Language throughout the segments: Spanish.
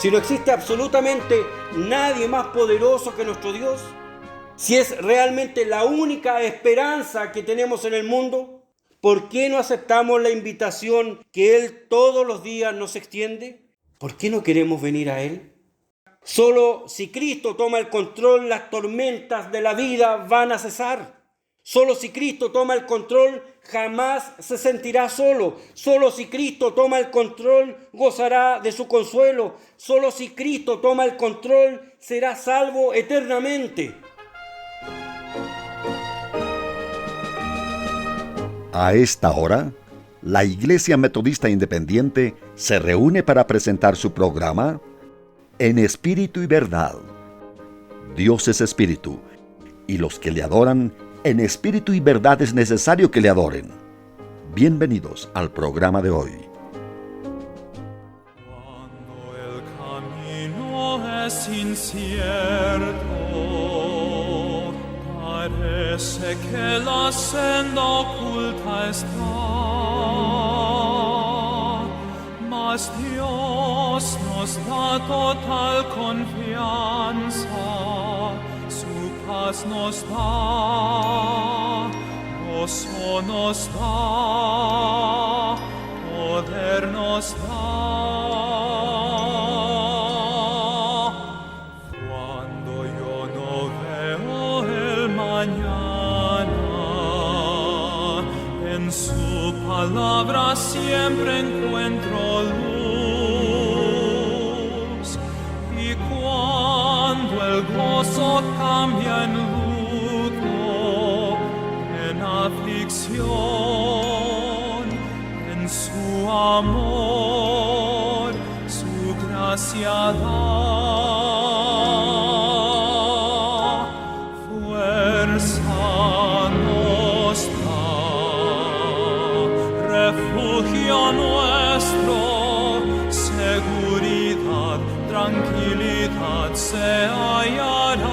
Si no existe absolutamente nadie más poderoso que nuestro Dios, si es realmente la única esperanza que tenemos en el mundo, ¿por qué no aceptamos la invitación que Él todos los días nos extiende? ¿Por qué no queremos venir a Él? Solo si Cristo toma el control, las tormentas de la vida van a cesar. Solo si Cristo toma el control, jamás se sentirá solo. Solo si Cristo toma el control, gozará de su consuelo. Solo si Cristo toma el control, será salvo eternamente. A esta hora, la Iglesia Metodista Independiente se reúne para presentar su programa En Espíritu y Verdad. Dios es Espíritu, y los que le adoran en espíritu y verdad es necesario que le adoren. Bienvenidos al programa de hoy. Cuando el camino es incierto, parece que la senda oculta está, mas Dios nos da total confianza, su paz nos da, gozo nos da, poder nos da. Cuando yo no veo el mañana, en su palabra siempre encuentro luz. Y cuando el gozo cambia en luto, en aflicción, en su amor, su gracia da. Fuerza nos da, refugio nuestro, seguridad, tranquilidad se hallarán,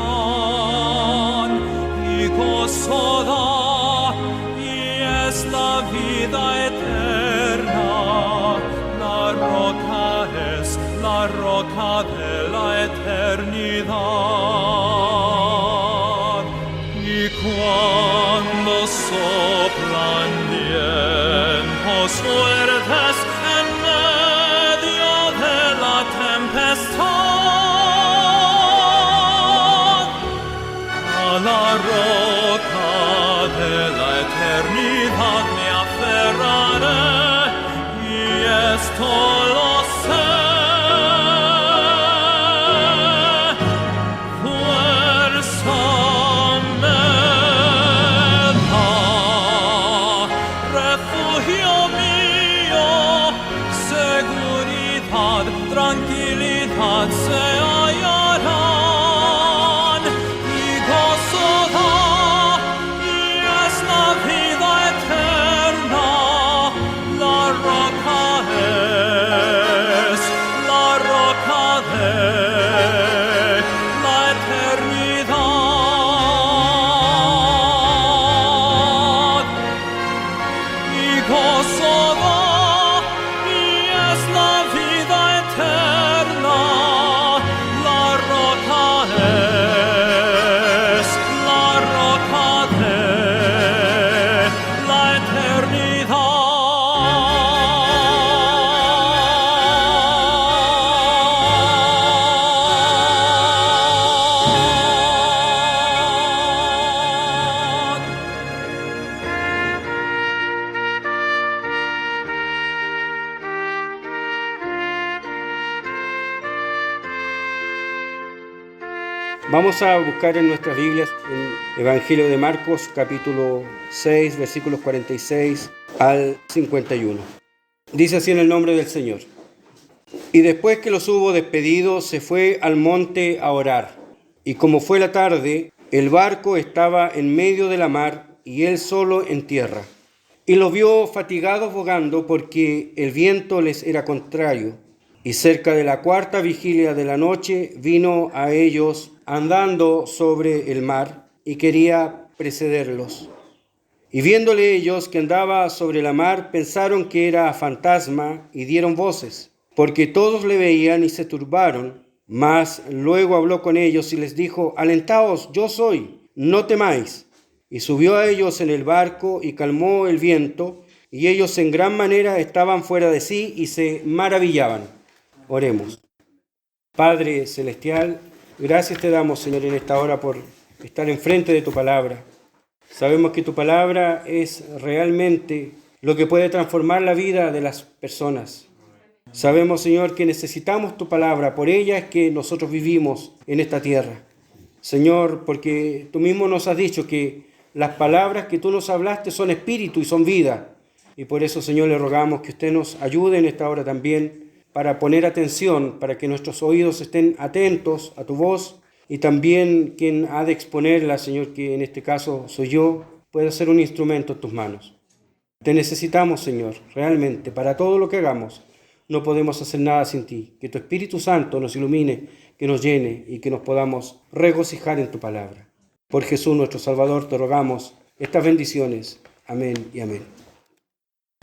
y gozo da, y es la vida eterna. La roca es la roca de la eternidad. Y cuando soplan vientos fuertes en medio de la tempestad, a la roca de la eternidad me aferraré, y esto lo sé. Fuerza me da, refugio mío, seguridad, tranquilidad se hallarán, y gozo da, y es la vida eterna. La roca es la roca de la eternidad, y gozo da, y es la vida eterna. La roca es la roca de la eternidad. Vamos a buscar en nuestras Biblias el Evangelio de Marcos, capítulo 6, versículos 46 al 51. Dice así en el nombre del Señor. Y después que los hubo despedido, se fue al monte a orar. Y como fue la tarde, el barco estaba en medio de la mar y él solo en tierra. Y los vio fatigados bogando porque el viento les era contrario. Y cerca de la cuarta vigilia de la noche vino a ellos andando sobre el mar y quería precederlos. Y viéndole ellos que andaba sobre la mar, pensaron que era fantasma y dieron voces porque todos le veían y se turbaron. Mas luego habló con ellos y les dijo: alentaos, yo soy, no temáis. Y subió a ellos en el barco y calmó el viento, y ellos en gran manera estaban fuera de sí y se maravillaban. Oremos. Padre celestial, gracias te damos, Señor, en esta hora por estar enfrente de tu palabra. Sabemos que tu palabra es realmente lo que puede transformar la vida de las personas. Sabemos, Señor, que necesitamos tu palabra. Por ella es que nosotros vivimos en esta tierra. Señor, porque tú mismo nos has dicho que las palabras que tú nos hablaste son espíritu y son vida. Y por eso, Señor, le rogamos que usted nos ayude en esta hora también para poner atención, para que nuestros oídos estén atentos a tu voz, y también quien ha de exponerla, Señor, que en este caso soy yo, pueda ser un instrumento en tus manos. Te necesitamos, Señor, realmente, para todo lo que hagamos. No podemos hacer nada sin ti. Que tu Espíritu Santo nos ilumine, que nos llene y que nos podamos regocijar en tu palabra. Por Jesús nuestro Salvador te rogamos estas bendiciones. Amén y amén.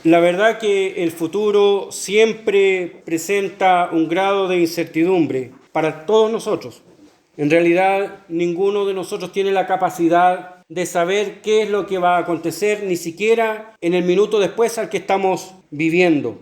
La verdad que el futuro siempre presenta un grado de incertidumbre para todos nosotros. En realidad, ninguno de nosotros tiene la capacidad de saber qué es lo que va a acontecer, ni siquiera en el minuto después al que estamos viviendo.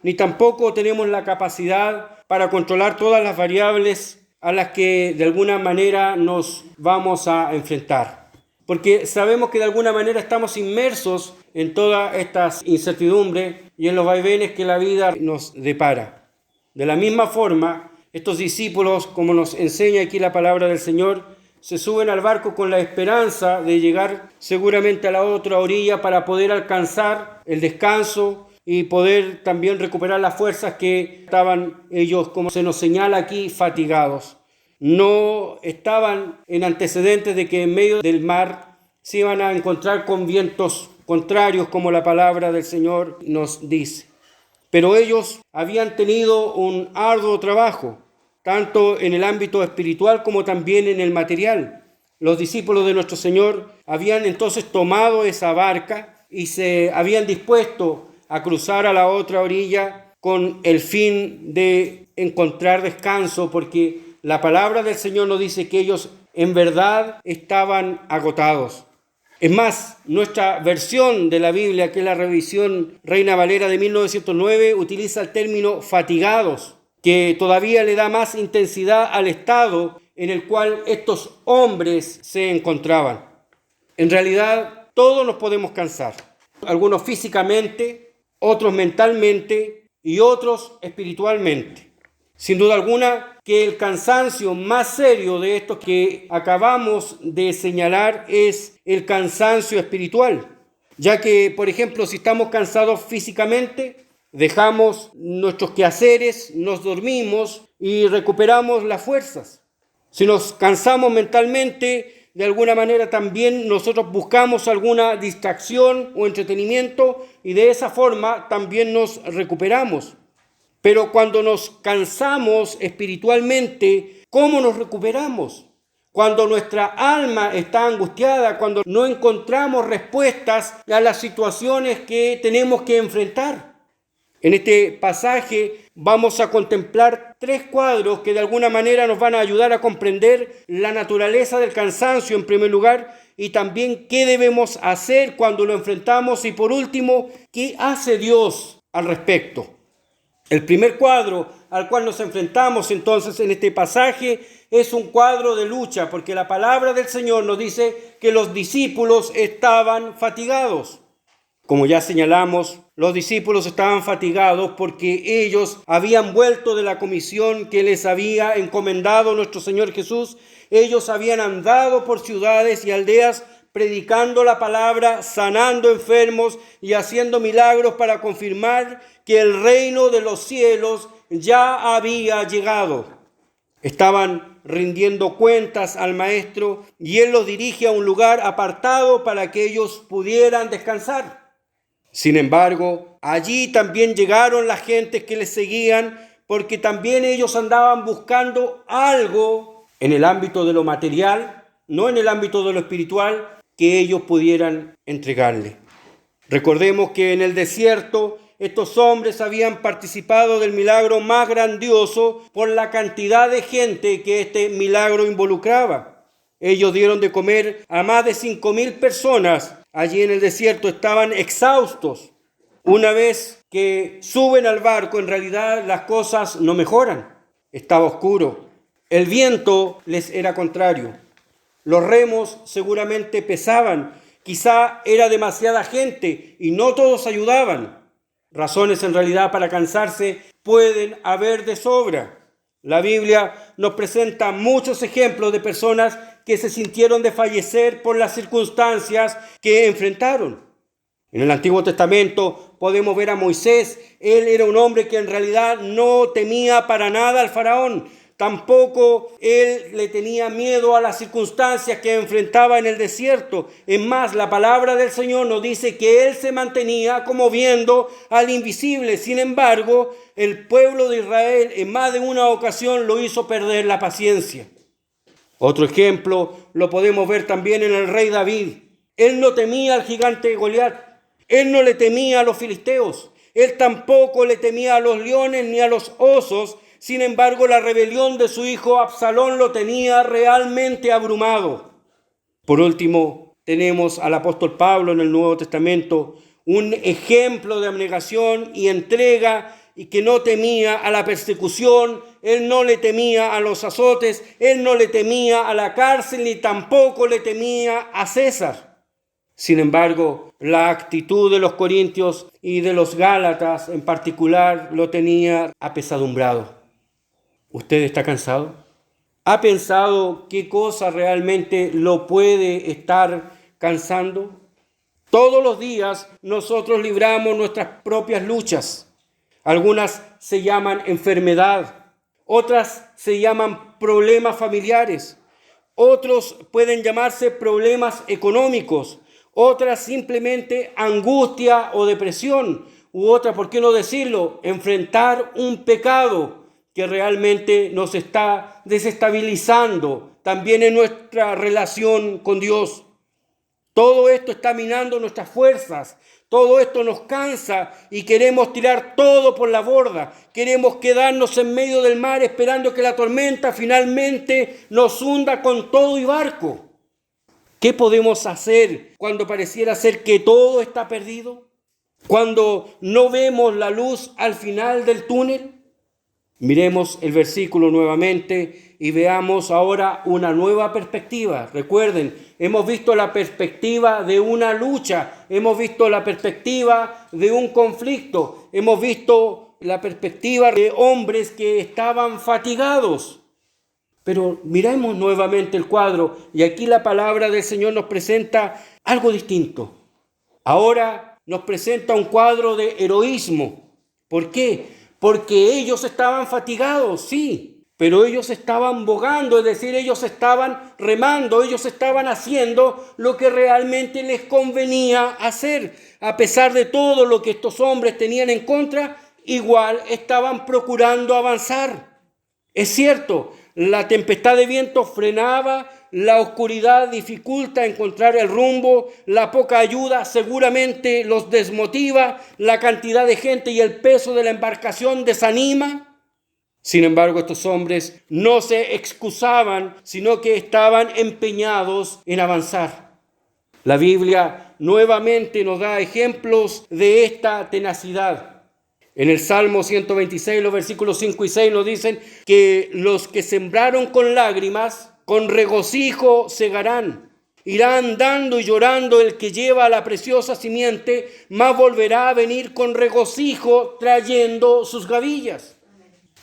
Ni tampoco tenemos la capacidad para controlar todas las variables a las que de alguna manera nos vamos a enfrentar. Porque sabemos que de alguna manera estamos inmersos en todas estas incertidumbres y en los vaivenes que la vida nos depara. De la misma forma, estos discípulos, como nos enseña aquí la palabra del Señor, se suben al barco con la esperanza de llegar seguramente a la otra orilla para poder alcanzar el descanso y poder también recuperar las fuerzas que estaban ellos, como se nos señala aquí, fatigados. No estaban en antecedentes de que en medio del mar se iban a encontrar con vientos contrarios, como la palabra del Señor nos dice. Pero ellos habían tenido un arduo trabajo, tanto en el ámbito espiritual como también en el material. Los discípulos de nuestro Señor habían entonces tomado esa barca y se habían dispuesto a cruzar a la otra orilla con el fin de encontrar descanso, porque la palabra del Señor nos dice que ellos en verdad estaban agotados. Es más, nuestra versión de la Biblia, que es la revisión Reina Valera de 1909, utiliza el término fatigados, que todavía le da más intensidad al estado en el cual estos hombres se encontraban. En realidad, todos nos podemos cansar, algunos físicamente, otros mentalmente y otros espiritualmente. Sin duda alguna que el cansancio más serio de estos que acabamos de señalar es el cansancio espiritual, ya que, por ejemplo, si estamos cansados físicamente, dejamos nuestros quehaceres, nos dormimos y recuperamos las fuerzas. Si nos cansamos mentalmente, de alguna manera también nosotros buscamos alguna distracción o entretenimiento y de esa forma también nos recuperamos. Pero cuando nos cansamos espiritualmente, ¿cómo nos recuperamos? Cuando nuestra alma está angustiada, cuando no encontramos respuestas a las situaciones que tenemos que enfrentar. En este pasaje vamos a contemplar 3 cuadros que de alguna manera nos van a ayudar a comprender la naturaleza del cansancio en primer lugar y también qué debemos hacer cuando lo enfrentamos y por último, qué hace Dios al respecto. El primer cuadro al cual nos enfrentamos entonces en este pasaje es un cuadro de lucha, porque la palabra del Señor nos dice que los discípulos estaban fatigados. Como ya señalamos, los discípulos estaban fatigados porque ellos habían vuelto de la comisión que les había encomendado nuestro Señor Jesús. Ellos habían andado por ciudades y aldeas predicando la palabra, sanando enfermos y haciendo milagros para confirmar que el reino de los cielos ya había llegado. Estaban rindiendo cuentas al Maestro y Él los dirige a un lugar apartado para que ellos pudieran descansar. Sin embargo, allí también llegaron las gentes que les seguían, porque también ellos andaban buscando algo en el ámbito de lo material, no en el ámbito de lo espiritual, que ellos pudieran entregarle. Recordemos que en el desierto estos hombres habían participado del milagro más grandioso por la cantidad de gente que este milagro involucraba. Ellos dieron de comer a más de 5,000 personas. Allí en el desierto estaban exhaustos. Una vez que suben al barco, en realidad las cosas no mejoran. Estaba oscuro. El viento les era contrario. Los remos seguramente pesaban. Quizá era demasiada gente y no todos ayudaban. Razones en realidad para cansarse pueden haber de sobra. La Biblia nos presenta muchos ejemplos de personas que se sintieron desfallecer por las circunstancias que enfrentaron. En el Antiguo Testamento podemos ver a Moisés. Él era un hombre que en realidad no temía para nada al faraón. Tampoco él le tenía miedo a las circunstancias que enfrentaba en el desierto. Es más, la palabra del Señor nos dice que él se mantenía como viendo al invisible. Sin embargo, el pueblo de Israel en más de una ocasión lo hizo perder la paciencia. Otro ejemplo lo podemos ver también en el rey David. Él no temía al gigante Goliat. Él no le temía a los filisteos. Él tampoco le temía a los leones ni a los osos. Sin embargo, la rebelión de su hijo Absalón lo tenía realmente abrumado. Por último, tenemos al apóstol Pablo en el Nuevo Testamento, un ejemplo de abnegación y entrega, y que no temía a la persecución. Él no le temía a los azotes, él no le temía a la cárcel, ni tampoco le temía a César. Sin embargo, la actitud de los corintios y de los gálatas en particular lo tenía apesadumbrado. ¿Usted está cansado? ¿Ha pensado qué cosa realmente lo puede estar cansando? Todos los días nosotros libramos nuestras propias luchas. Algunas se llaman enfermedad, otras se llaman problemas familiares, otros pueden llamarse problemas económicos, otras simplemente angustia o depresión, u otra, ¿por qué no decirlo?, enfrentar un pecado que realmente nos está desestabilizando también en nuestra relación con Dios. Todo esto está minando nuestras fuerzas, todo esto nos cansa y queremos tirar todo por la borda. Queremos quedarnos en medio del mar esperando que la tormenta finalmente nos hunda con todo y barco. ¿Qué podemos hacer cuando pareciera ser que todo está perdido? Cuando no vemos la luz al final del túnel. Miremos el versículo nuevamente y veamos ahora una nueva perspectiva. Recuerden, hemos visto la perspectiva de una lucha, hemos visto la perspectiva de un conflicto, hemos visto la perspectiva de hombres que estaban fatigados. Pero miremos nuevamente el cuadro y aquí la palabra del Señor nos presenta algo distinto. Ahora nos presenta un cuadro de heroísmo. ¿Por qué? Porque ellos estaban fatigados, sí, pero ellos estaban bogando, es decir, ellos estaban remando, ellos estaban haciendo lo que realmente les convenía hacer. A pesar de todo lo que estos hombres tenían en contra, igual estaban procurando avanzar. Es cierto, la tempestad de viento frenaba, la oscuridad dificulta encontrar el rumbo, la poca ayuda seguramente los desmotiva, la cantidad de gente y el peso de la embarcación desanima. Sin embargo, estos hombres no se excusaban, sino que estaban empeñados en avanzar. La Biblia nuevamente nos da ejemplos de esta tenacidad. En el Salmo 126, los versículos 5 y 6 nos dicen que los que sembraron con lágrimas, con regocijo segarán. Irán dando y llorando el que lleva la preciosa simiente, mas volverá a venir con regocijo trayendo sus gavillas.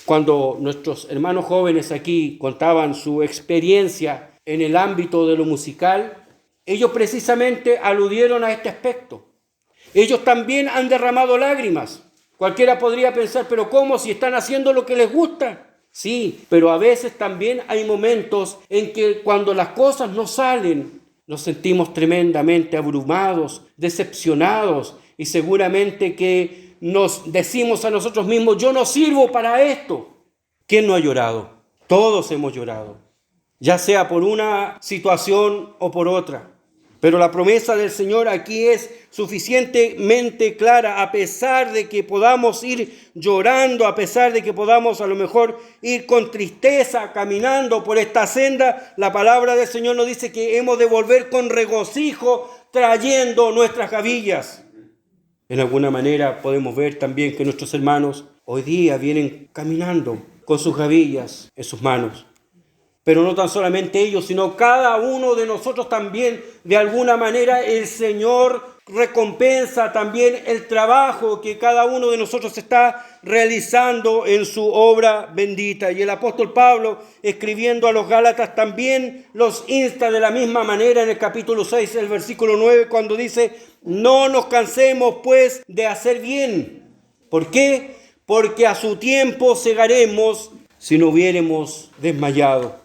Cuando nuestros hermanos jóvenes aquí contaban su experiencia en el ámbito de lo musical, ellos precisamente aludieron a este aspecto. Ellos también han derramado lágrimas. Cualquiera podría pensar, pero ¿cómo si están haciendo lo que les gusta? Sí, pero a veces también hay momentos en que cuando las cosas no salen, nos sentimos tremendamente abrumados, decepcionados y seguramente que nos decimos a nosotros mismos, yo no sirvo para esto. ¿Quién no ha llorado? Todos hemos llorado, ya sea por una situación o por otra. Pero la promesa del Señor aquí es suficientemente clara, a pesar de que podamos ir llorando, a pesar de que podamos a lo mejor ir con tristeza caminando por esta senda. La palabra del Señor nos dice que hemos de volver con regocijo trayendo nuestras gavillas. En alguna manera podemos ver también que nuestros hermanos hoy día vienen caminando con sus gavillas en sus manos. Pero no tan solamente ellos, sino cada uno de nosotros también. De alguna manera el Señor recompensa también el trabajo que cada uno de nosotros está realizando en su obra bendita. Y el apóstol Pablo, escribiendo a los Gálatas, también los insta de la misma manera en el capítulo 6, el versículo 9, cuando dice: no nos cansemos pues de hacer bien. ¿Por qué? Porque a su tiempo segaremos si no hubiéremos desmayado.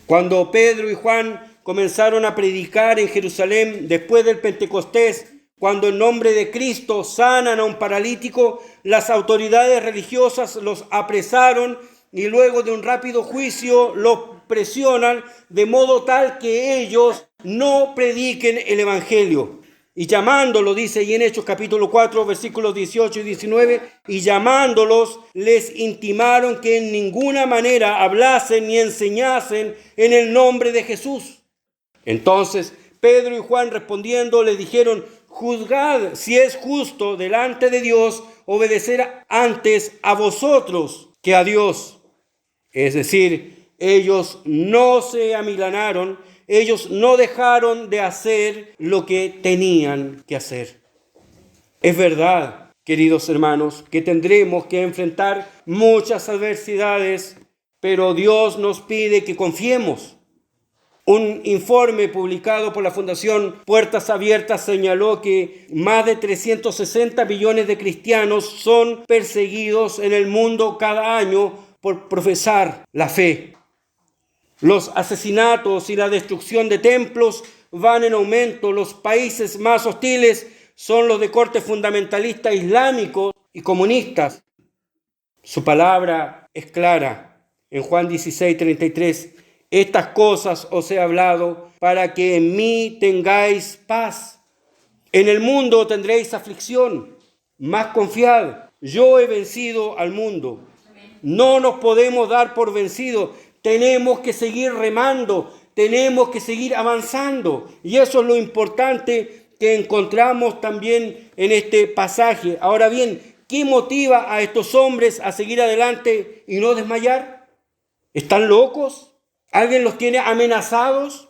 Cuando Pedro y Juan comenzaron a predicar en Jerusalén después del Pentecostés, cuando en nombre de Cristo sanan a un paralítico, las autoridades religiosas los apresaron y luego de un rápido juicio los presionan de modo tal que ellos no prediquen el Evangelio. Y llamándolo, dice y en Hechos capítulo 4, versículos 18 y 19, y llamándolos les intimaron que en ninguna manera hablasen ni enseñasen en el nombre de Jesús. Entonces Pedro y Juan respondiendo le dijeron: juzgad si es justo delante de Dios obedecer antes a vosotros que a Dios. Es decir, ellos no se amilanaron. Ellos no dejaron de hacer lo que tenían que hacer. Es verdad, queridos hermanos, que tendremos que enfrentar muchas adversidades, pero Dios nos pide que confiemos. Un informe publicado por la Fundación Puertas Abiertas señaló que más de 360 millones de cristianos son perseguidos en el mundo cada año por profesar la fe. Los asesinatos y la destrucción de templos van en aumento. Los países más hostiles son los de corte fundamentalista islámico y comunistas. Su palabra es clara. En Juan 16:33, estas cosas os he hablado para que en mí tengáis paz. En el mundo tendréis aflicción, mas confiad, yo he vencido al mundo. No nos podemos dar por vencidos. Tenemos que seguir remando, tenemos que seguir avanzando. Y eso es lo importante que encontramos también en este pasaje. Ahora bien, ¿qué motiva a estos hombres a seguir adelante y no desmayar? ¿Están locos? ¿Alguien los tiene amenazados?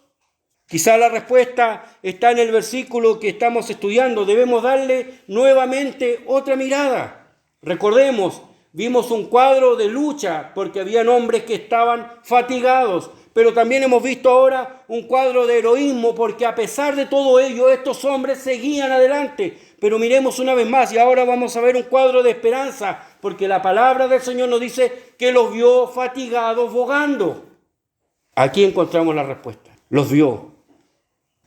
Quizá la respuesta está en el versículo que estamos estudiando. Debemos darle nuevamente otra mirada. Recordemos, vimos un cuadro de lucha porque habían hombres que estaban fatigados, pero también hemos visto ahora un cuadro de heroísmo porque a pesar de todo ello estos hombres seguían adelante. Pero miremos una vez más y ahora vamos a ver un cuadro de esperanza porque la palabra del Señor nos dice que los vio fatigados vagando. Aquí encontramos la respuesta. Los vio.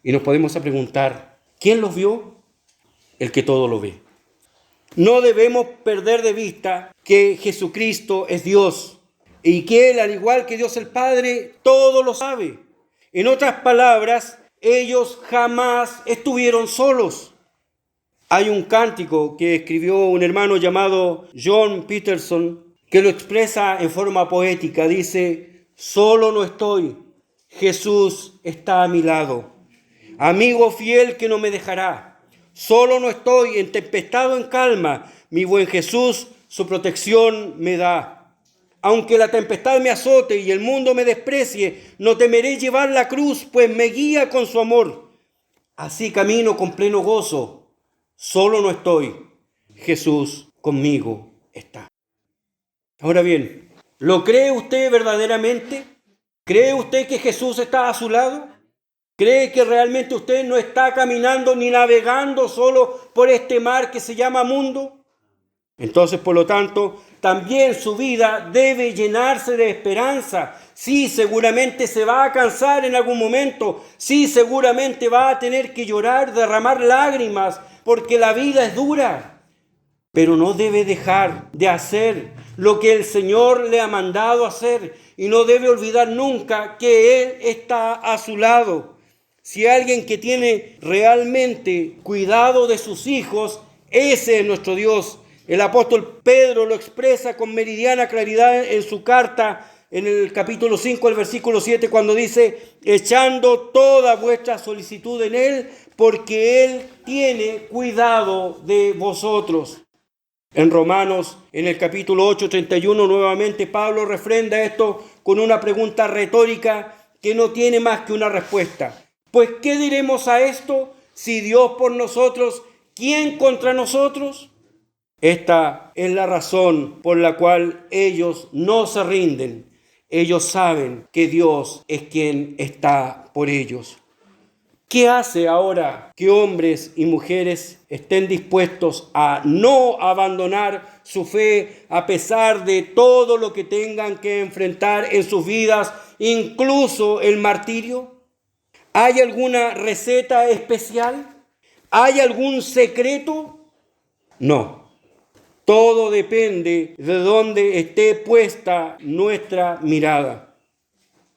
Y nos podemos preguntar, ¿quién los vio? El que todo lo ve. No debemos perder de vista que Jesucristo es Dios y que Él, al igual que Dios el Padre, todo lo sabe. En otras palabras, ellos jamás estuvieron solos. Hay un cántico que escribió un hermano llamado John Peterson que lo expresa en forma poética. Dice: solo no estoy, Jesús está a mi lado. Amigo fiel que no me dejará. Solo no estoy, en tempestad o en calma, mi buen Jesús su protección me da. Aunque la tempestad me azote y el mundo me desprecie, no temeré llevar la cruz, pues me guía con su amor. Así camino con pleno gozo. Solo no estoy, Jesús conmigo está. Ahora bien, ¿lo cree usted verdaderamente? ¿Cree usted que Jesús está a su lado? ¿Cree que realmente usted no está caminando ni navegando solo por este mar que se llama mundo? Entonces, por lo tanto, también su vida debe llenarse de esperanza. Sí, seguramente se va a cansar en algún momento. Sí, seguramente va a tener que llorar, derramar lágrimas, porque la vida es dura. Pero no debe dejar de hacer lo que el Señor le ha mandado hacer y no debe olvidar nunca que Él está a su lado. Si hay alguien que tiene realmente cuidado de sus hijos, ese es nuestro Dios. El apóstol Pedro lo expresa con meridiana claridad en su carta, en el capítulo 5, el versículo 7, cuando dice: echando toda vuestra solicitud en Él, porque Él tiene cuidado de vosotros. En Romanos, en el capítulo 8, 31, nuevamente Pablo refrenda esto con una pregunta retórica que no tiene más que una respuesta. Pues, ¿qué diremos a esto? Si Dios por nosotros, ¿quién contra nosotros? Esta es la razón por la cual ellos no se rinden. Ellos saben que Dios es quien está por ellos. ¿Qué hace ahora que hombres y mujeres estén dispuestos a no abandonar su fe a pesar de todo lo que tengan que enfrentar en sus vidas, incluso el martirio? ¿Hay alguna receta especial? ¿Hay algún secreto? No. Todo depende de dónde esté puesta nuestra mirada.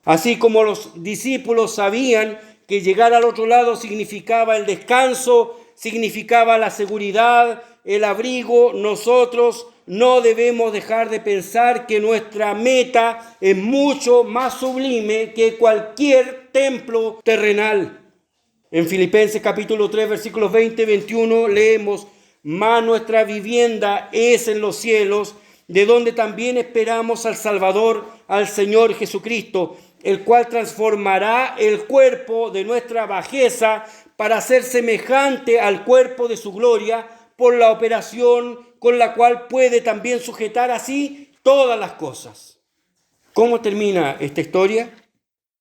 Así como los discípulos sabían que llegar al otro lado significaba el descanso, significaba la seguridad, el abrigo, nosotros no debemos dejar de pensar que nuestra meta es mucho más sublime que cualquier templo terrenal. En Filipenses capítulo 3, versículos 20 y 21 leemos: mas nuestra vivienda es en los cielos, de donde también esperamos al Salvador, al Señor Jesucristo, el cual transformará el cuerpo de nuestra bajeza para ser semejante al cuerpo de su gloria, por la operación con la cual puede también sujetar así todas las cosas. ¿Cómo termina esta historia?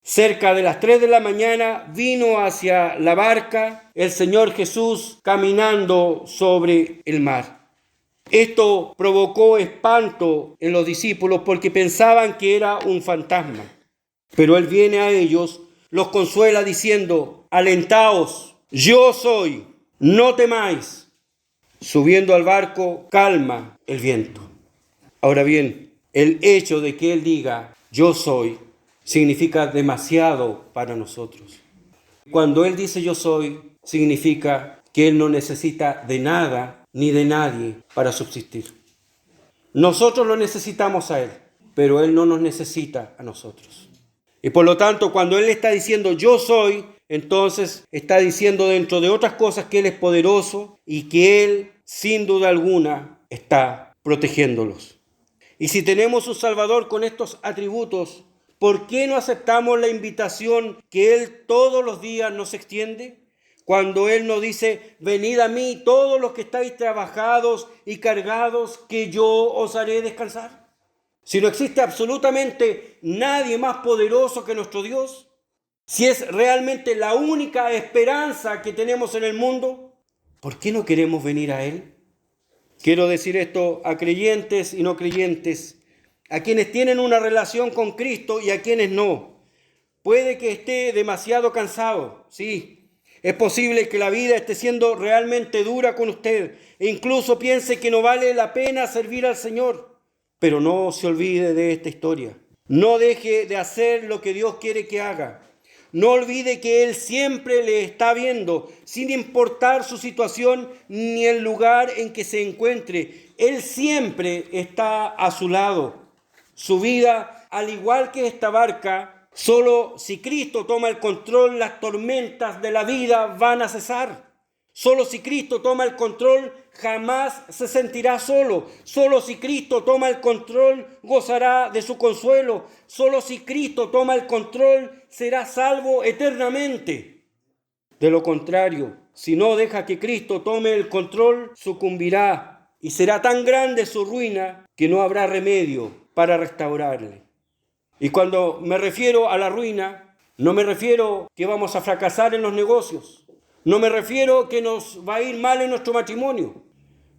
Cerca de las 3 de la mañana vino hacia la barca el Señor Jesús caminando sobre el mar. Esto provocó espanto en los discípulos porque pensaban que era un fantasma. Pero Él viene a ellos, los consuela diciendo: alentaos, yo soy, no temáis. Subiendo al barco, calma el viento. Ahora bien, el hecho de que Él diga yo soy significa demasiado para nosotros. Cuando Él dice yo soy, significa que Él no necesita de nada ni de nadie para subsistir. Nosotros lo necesitamos a Él, pero Él no nos necesita a nosotros. Y por lo tanto, cuando Él está diciendo yo soy, entonces está diciendo, dentro de otras cosas, que Él es poderoso y que Él, sin duda alguna, está protegiéndolos. Y si tenemos un Salvador con estos atributos, ¿por qué no aceptamos la invitación que Él todos los días nos extiende? Cuando Él nos dice: venid a mí todos los que estáis trabajados y cargados, que yo os haré descansar. Si no existe absolutamente nadie más poderoso que nuestro Dios, si es realmente la única esperanza que tenemos en el mundo, ¿por qué no queremos venir a Él? Quiero decir esto a creyentes y no creyentes, a quienes tienen una relación con Cristo y a quienes no. Puede que esté demasiado cansado, sí. Es posible que la vida esté siendo realmente dura con usted e incluso piense que no vale la pena servir al Señor. Pero no se olvide de esta historia. No deje de hacer lo que Dios quiere que haga. No olvide que Él siempre le está viendo, sin importar su situación ni el lugar en que se encuentre. Él siempre está a su lado. Su vida, al igual que esta barca, solo si Cristo toma el control, las tormentas de la vida van a cesar. Solo si Cristo toma el control, jamás se sentirá solo. Solo si Cristo toma el control, gozará de su consuelo. Solo si Cristo toma el control, será salvo eternamente. De lo contrario, si no deja que Cristo tome el control, sucumbirá y será tan grande su ruina que no habrá remedio para restaurarle. Y cuando me refiero a la ruina, no me refiero que vamos a fracasar en los negocios. No me refiero que nos va a ir mal en nuestro matrimonio.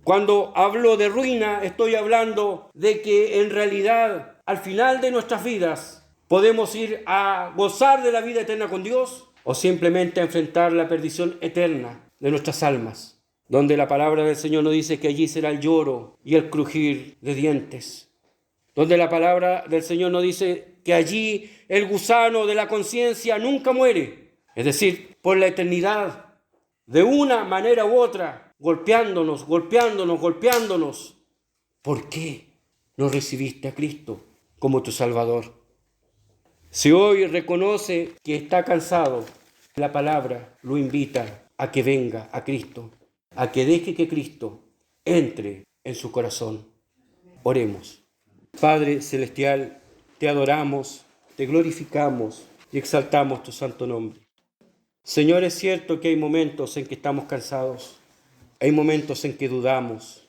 Cuando hablo de ruina, estoy hablando de que en realidad, al final de nuestras vidas, podemos ir a gozar de la vida eterna con Dios o simplemente a enfrentar la perdición eterna de nuestras almas, donde la palabra del Señor nos dice que allí será el lloro y el crujir de dientes, donde la palabra del Señor nos dice que allí el gusano de la conciencia nunca muere, es decir, por la eternidad, de una manera u otra, golpeándonos. ¿Por qué no recibiste a Cristo como tu Salvador? Si hoy reconoce que está cansado, la palabra lo invita a que venga a Cristo, a que deje que Cristo entre en su corazón. Oremos. Padre celestial, te adoramos, te glorificamos y exaltamos tu santo nombre. Señor, es cierto que hay momentos en que estamos cansados, hay momentos en que dudamos,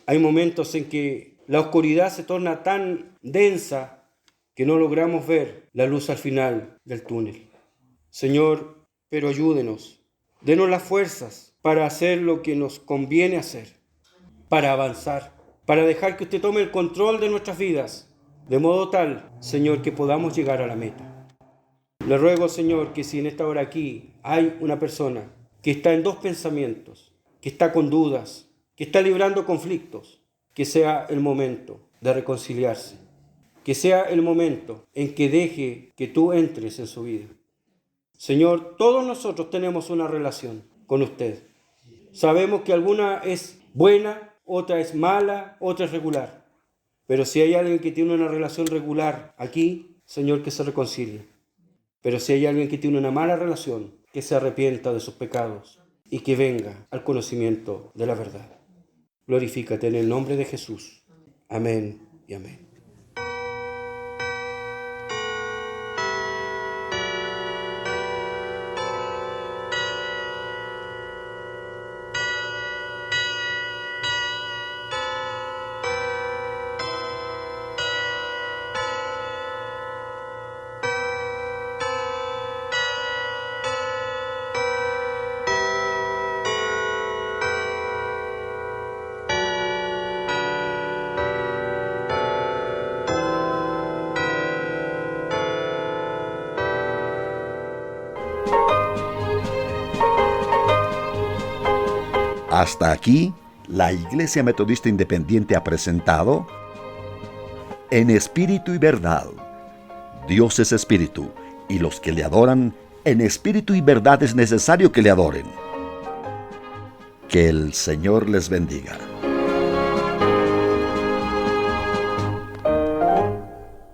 hay momentos en que la oscuridad se torna tan densa que no logramos ver la luz al final del túnel. Señor, pero ayúdenos, denos las fuerzas para hacer lo que nos conviene hacer, para avanzar, para dejar que usted tome el control de nuestras vidas, de modo tal, Señor, que podamos llegar a la meta. Le ruego, Señor, que si en esta hora aquí hay una persona que está en dos pensamientos, que está con dudas, que está librando conflictos, que sea el momento de reconciliarse, que sea el momento en que deje que tú entres en su vida. Señor, todos nosotros tenemos una relación con usted. Sabemos que alguna es buena, otra es mala, otra es regular. Pero si hay alguien que tiene una relación regular aquí, Señor, que se reconcilie. Pero si hay alguien que tiene una mala relación, que se arrepienta de sus pecados y que venga al conocimiento de la verdad. Glorifícate en el nombre de Jesús. Amén y amén. Hasta aquí, la Iglesia Metodista Independiente ha presentado En Espíritu y Verdad. Dios es Espíritu, y los que le adoran, en espíritu y verdad es necesario que le adoren. Que el Señor les bendiga.